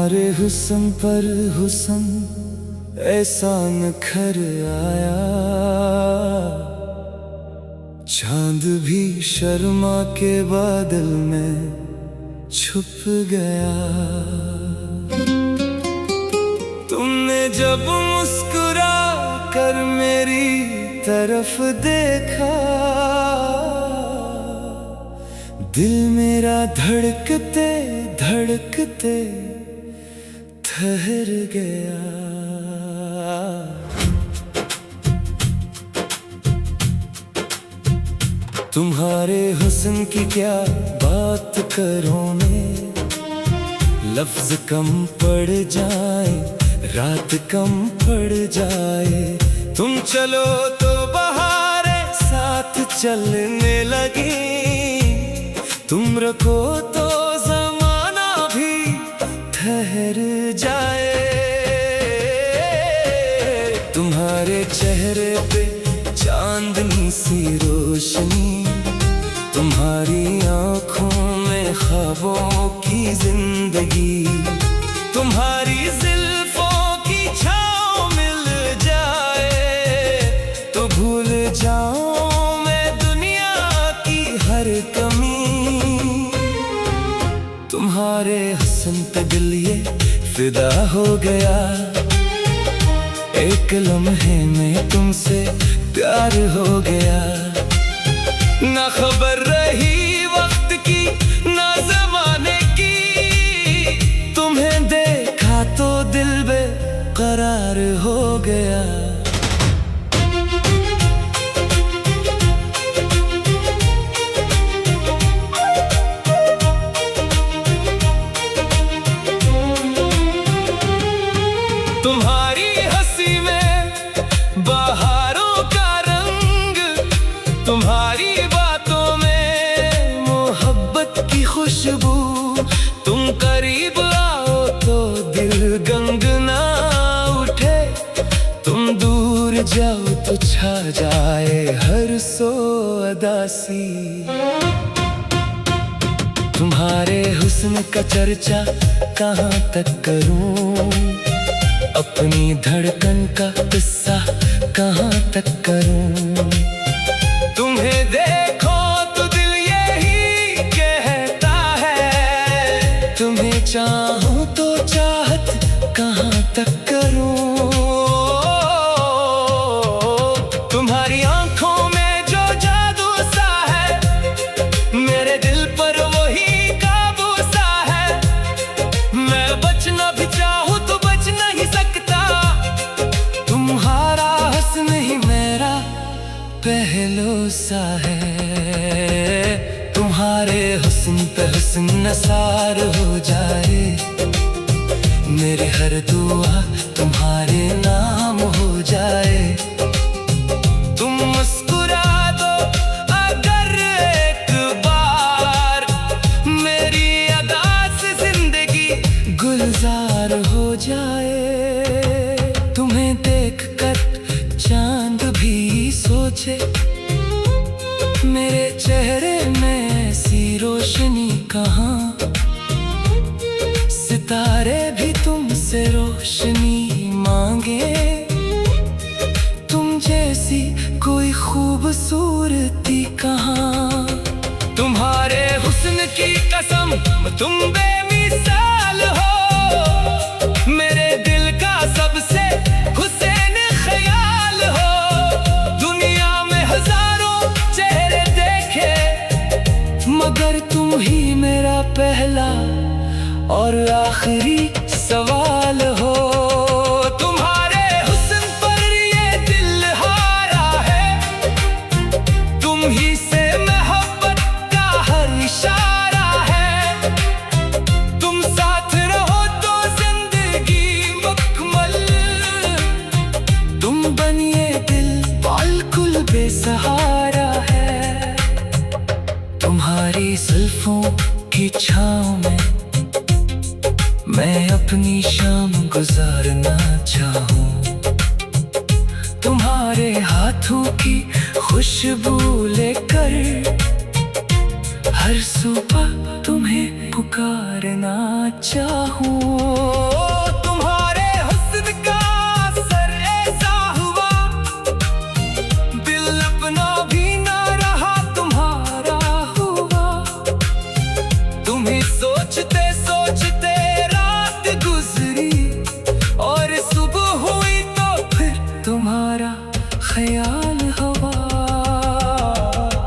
तुम्हारे हुस्न पर हुस्न ऐसा नखर आया, चांद भी शर्मा के बादल में छुप गया। तुमने जब मुस्कुरा कर मेरी तरफ देखा, दिल मेरा धड़कते धड़कते ठहर गया। तुम्हारे हुस्न की क्या बात करूं मैं, लफ्ज कम पड़ जाए, रात कम पड़ जाए। तुम चलो तो बहारें साथ चलने लगी, तुम रखो तो ज़माना भी ठहर जाए। तुम्हारे चेहरे पे चांदनी सी रोशनी, तुम्हारी आँखों में ख्वाबों की जिंदगी, तुम्हारी जुल्फों की छाँव मिल जाए तो भूल जाऊं मैं दुनिया की हर कमी। तुम्हारे हुस्न पे दिल ये फिदा हो गया, एक लम्हे में तुमसे प्यार हो गया। ना खबर रही वक्त की ना ज़माने की, तुम्हें देखा तो दिल बेकरार हो गया। तुम्हारी हंसी में बहारों का रंग, तुम्हारी बातों में मोहब्बत की खुशबू। तुम करीब आओ तो दिल गंगना उठे, तुम दूर जाओ तो छा जाए हर सो अदासी। तुम्हारे हुस्न का चर्चा कहाँ तक करूं, अपनी धड़कन का किस्सा कहाँ तक करूं। तुम्हें देखो तो दिल यही कहता है, तुम्हें चाहूं तो चाहत कहाँ तक करूं। तुम्हारी आंखों में जो जादू सा है, मेरे दिल पर वही काबू सा है। मैं बचना भी चाहूं तो बच नहीं सकता, तुम्हारा हुस्न ही मेरा पहलू सा है। तुम्हारे हुस्न पे हुस्न नसार हो जाए, मेरी हर दुआ तुम्हारे नाम हो जाए। तुम मुस्कुरा दो अगर एक बार, मेरी अदा से जिंदगी गुलजार हो जाए। तुम्हें देखकर चांद भी सोचे, मेरे चेहरे में ऐसी रोशनी कहाँ। सितारे भी तुमसे रोशनी मांगे, तुम जैसी कोई खूबसूरती कहाँ। तुम्हारे हुस्न की कसम तुम बेमिसाल हो, मेरे दिल का सबसे हुसैन ख्याल हो। दुनिया में हजारों चेहरे देखे, मगर तुम ही मेरा पहला और आखिरी सवाल हो। तुम्हारे हुस्न पर ये दिल हारा है, तुम ही से मोहब्बत का हर इशारा है। तुम साथ रहो तो जिंदगी मुकम्मल, तुम बनिए दिल बिल्कुल बेसहारा है। तुम्हारी जुल्फों की छाँव में मैं अपनी शाम गुजारना चाहूं, तुम्हारे हाथों की खुशबू लेकर हर सुबह तुम्हें पुकारना चाहूं। तुम्हारे हुस्न का असर ऐसा हुआ, दिल अपना भी ना रहा तुम्हारा हुआ। तुम्हें सोचते सोचते रात गुजरी, और सुबह हुई तो फिर तुम्हारा ख्याल हुआ।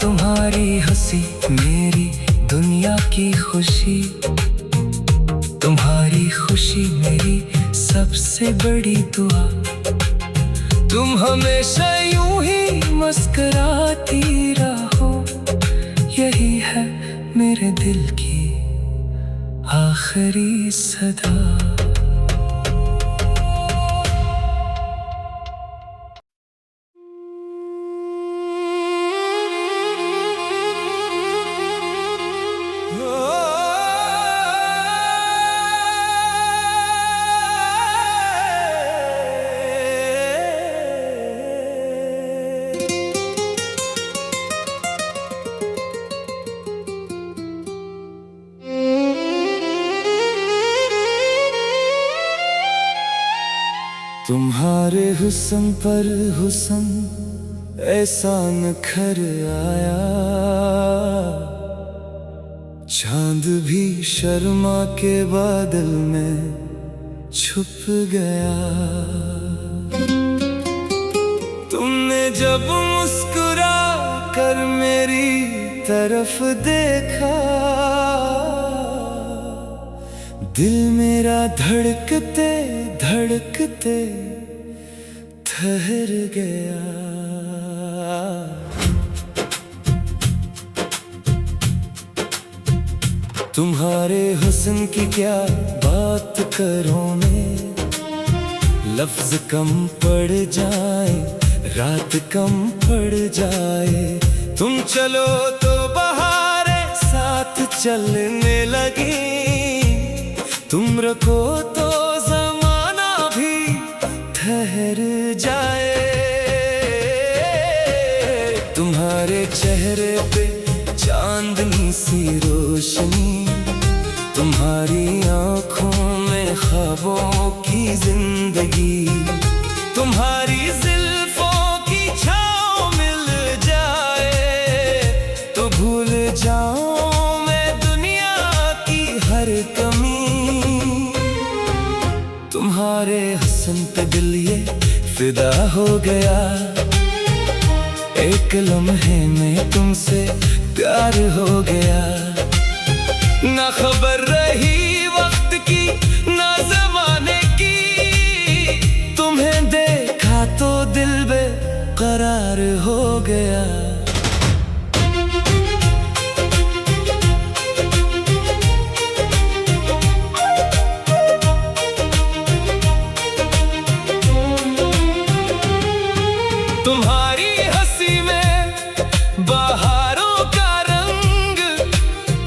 तुम्हारी हंसी मेरी दुनिया की खुशी, तुम्हारी खुशी मेरी सबसे बड़ी दुआ। तुम हमेशा यूं ही मुस्कुराती रहो, यही है मेरे दिल की आखिरी सदा। तुम्हारे हुस्न पर हुस्न ऐसा निखर आया, चांद भी शर्मा के बादल में छुप गया। तुमने जब मुस्कुरा कर मेरी तरफ देखा, दिल मेरा धड़कते धड़कते ठहर गया। तुम्हारे हुस्न की क्या बात करूं मैं, लफ्ज कम पड़ जाए, रात कम पड़ जाए। तुम चलो तो बहारें साथ चलने लगी, तुम रखो तो ज़माना भी ठहर जाए। तुम्हारे चेहरे पे चांदनी सी रोशनी, तुम्हारी आँखों में ख्वाबों की जिंदगी। तुम्हारी जुल्फों की छाँव मिल जाए तो भूल जाऊं मैं दुनिया की हर कमी। तुम्हारे हुस्न पे दिल ये फिदा हो गया, एक लम्हे में तुमसे प्यार हो गया। ना खबर रही वक्त की ना ज़माने की, तुम्हें देखा तो दिल बेकरार हो गया। तुम्हारी हंसी में बहारों का रंग,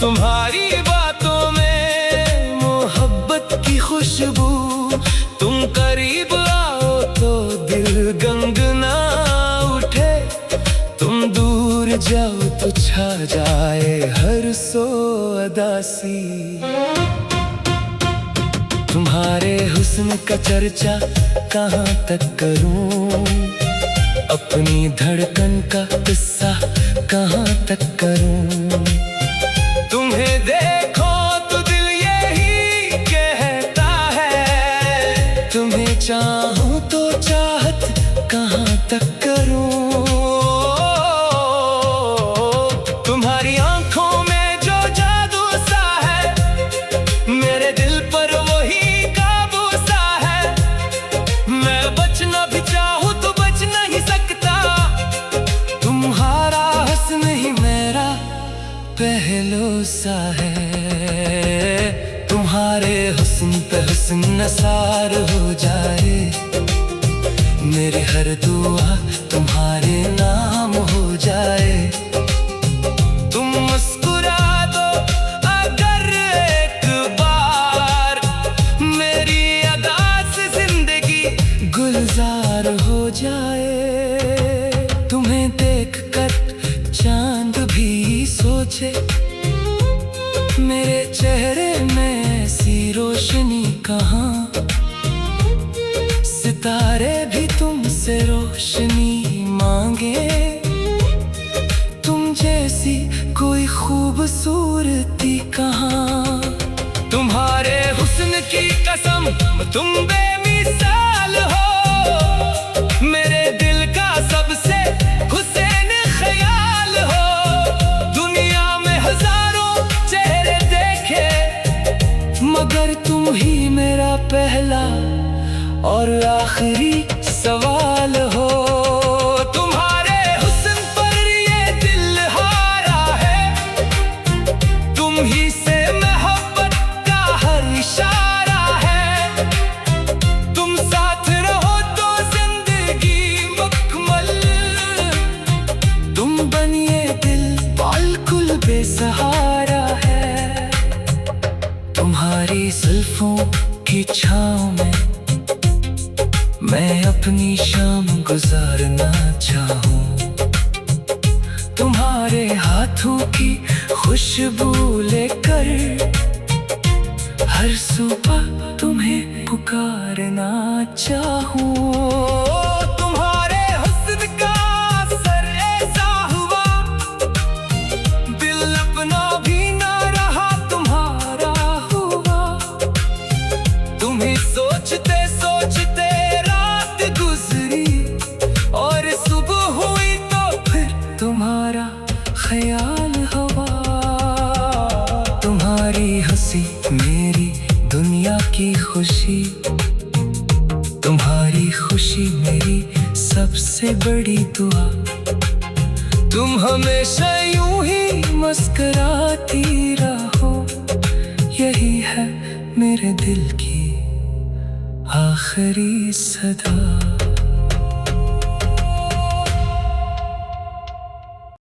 तुम्हारी बातों में मोहब्बत की खुशबू। तुम करीब आओ तो दिल गंगना उठे, तुम दूर जाओ तो छा जाए हर सो अदासी। तुम्हारे हुस्न का चर्चा कहाँ तक करूं, अपनी धड़कन का किस्सा कहाँ तक करूं। तुम्हें देखो तो दिल यही कहता है, तुम्हें चाहूं तो चाहत कहाँ तक करूं। तुम्हारी आंखों में जो जादू सा है, मेरे दिल पर वही काबू सा है। मैं बचना भी चाहूं तो बच नहीं सकता, तुम्हारा हुस्न ही मेरा पहलू सा है। तुम्हारे हुस्न पे हुस्न नसार हो जाए, मेरी हर दुआ तुम्हारे नाम हो जाए। तुम मुस्कुरा दो अगर एक बार, मेरी अदा से जिंदगी गुलजार हो जाए। तुम्हें देखकर चांद भी सोचे, मेरे चेहरे सितारे भी तुमसे रोशनी मांगे। तुम जैसी कोई खूबसूरती कहाँ। तुम्हारे हुस्न की कसम तुम बेमिसाल हो। मेरे दिल का सबसे हुसैन ख्याल हो। दुनिया में हजारों चेहरे देखे, मगर तुम ही मेरा पहला और आखिरी सवाल हो। तुम्हारे हुस्न पर ये दिल हारा है। तुम ही से मोहब्बत का हर इशारा है। तुम साथ रहो तो जिंदगी मुकम्मल। तुम बनिए दिल बिल्कुल बेसहारा है। तुम्हारी जुल्फों की छाँव में मैं अपनी शाम गुजारना चाहूं। तुम्हारे हाथों की खुशबू लेकर हर सुबह तुम्हें पुकारना चाहूं। तुम्हारे हुस्न का असर ऐसा हुआ, दिल अपना भी ना रहा तुम्हारा हुआ। तुम्हें सोचते सोचते और सुबह हुई तो फिर तुम्हारा ख्याल हुआ। तुम्हारी हंसी मेरी दुनिया की खुशी। तुम्हारी खुशी मेरी सबसे बड़ी दुआ। तुम हमेशा यूं ही मुस्कुराती रहो। यही है मेरे दिल की आखिरी सदा।